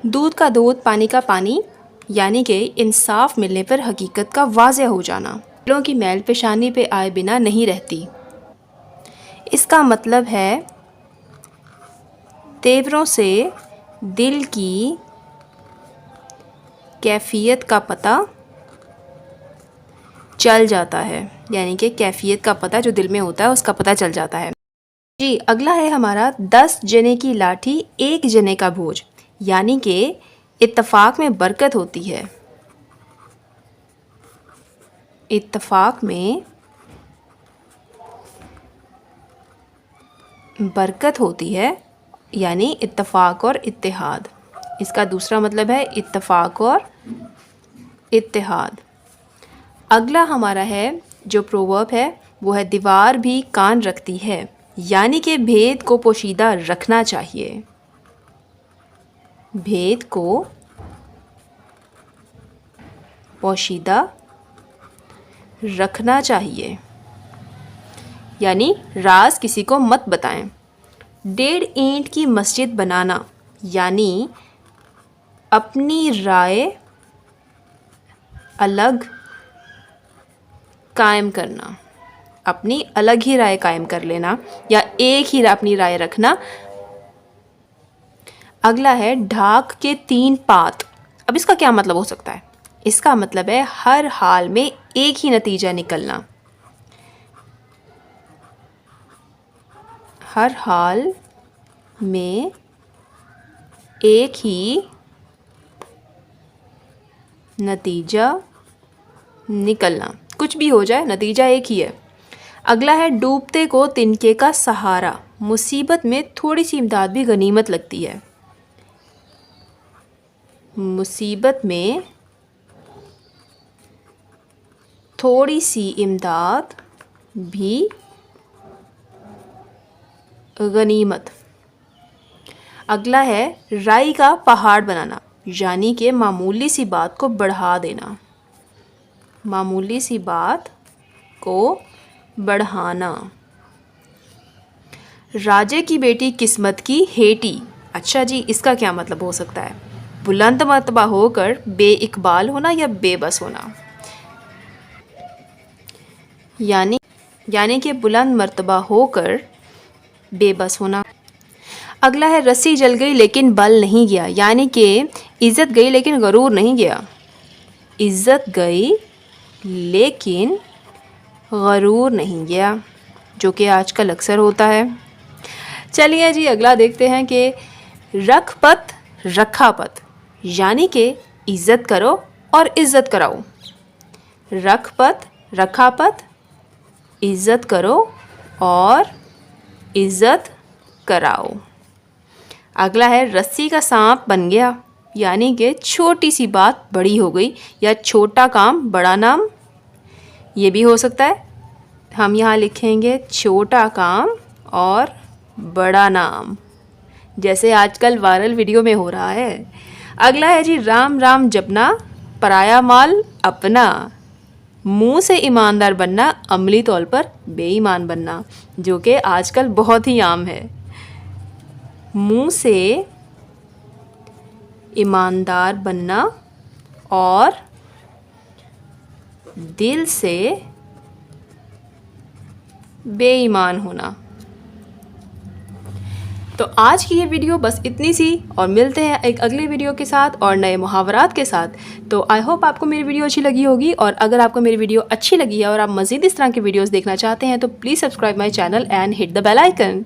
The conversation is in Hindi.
दूध का दूध, पानी का पानी, यानी कि इंसाफ मिलने पर हकीकत का वाज़ेह हो जाना। दिलों की मैल पेशानी पे आए बिना नहीं रहती। इसका मतलब है तेवरों से दिल की कैफियत का पता चल जाता है, यानी कि कैफियत का पता जो दिल में होता है उसका पता चल जाता है। जी, अगला है हमारा 10 जने की लाठी 1 जने का बोझ, यानी कि इत्तफाक में बरकत होती है। इत्तफाक में बरकत होती है, यानी इत्तफाक और इत्तेहाद। इसका दूसरा मतलब है इत्तफाक और इत्तेहाद। अगला हमारा है जो प्रोवर्ब है वो है दीवार भी कान रखती है, यानी कि भेद को पोशीदा रखना चाहिए। भेद को पोशीदा रखना चाहिए, यानी राज किसी को मत बताएं। 1.5 ईंट की मस्जिद बनाना, यानी अपनी राय अलग कायम करना, अपनी अलग ही राय कायम कर लेना या एक ही अपनी राय रखना। अगला है ढाक के 3 पात। अब इसका क्या मतलब हो सकता है? इसका मतलब है हर हाल में एक ही नतीजा निकलना। हर हाल में एक ही नतीजा निकलना, कुछ भी हो जाए नतीजा एक ही है। अगला है डूबते को तिनके का सहारा। मुसीबत में थोड़ी सी इमदाद भी गनीमत लगती है। मुसीबत में थोड़ी सी इमदाद भी गनीमत। अगला है राई का पहाड़ बनाना, यानी कि मामूली सी बात को बढ़ा देना। मामूली सी बात को बढ़ाना। राजे की बेटी किस्मत की हेटी। अच्छा जी, इसका क्या मतलब हो सकता है? बुलंद मर्तबा होकर बेइकबाल होना या बेबस होना, यानी कि बुलंद मर्तबा होकर बेबस होना। अगला है रस्सी जल गई लेकिन बल नहीं गया, यानी कि इज़्ज़त गई लेकिन गरूर नहीं गया। इज़्ज़त गई लेकिन गरूर नहीं गया, जो कि आजकल अक्सर होता है। चलिए जी, अगला देखते हैं कि रखपत रखापत, यानी कि इज़्ज़त करो और इज़्ज़त कराओ। रखपत रखापत, इज़्ज़त करो और इज़्ज़त कराओ। अगला है रस्सी का सांप बन गया, यानी कि छोटी सी बात बड़ी हो गई या छोटा काम बड़ा नाम। ये भी हो सकता है। हम यहाँ लिखेंगे छोटा काम और बड़ा नाम, जैसे आजकल वायरल वीडियो में हो रहा है। अगला है जी राम राम जपना, पराया माल अपना। मुंह से ईमानदार बनना, अमली तौर पर बेईमान बनना, जो कि आजकल बहुत ही आम है। मुंह से ईमानदार बनना और दिल से बेईमान होना। तो आज की ये वीडियो बस इतनी सी, और मिलते हैं एक अगले वीडियो के साथ और नए मुहावरात के साथ। तो आई होप आपको मेरी वीडियो अच्छी लगी होगी, और अगर आपको मेरी वीडियो अच्छी लगी है और आप मज़ीद इस तरह की वीडियोस देखना चाहते हैं तो please subscribe my channel and hit the bell icon.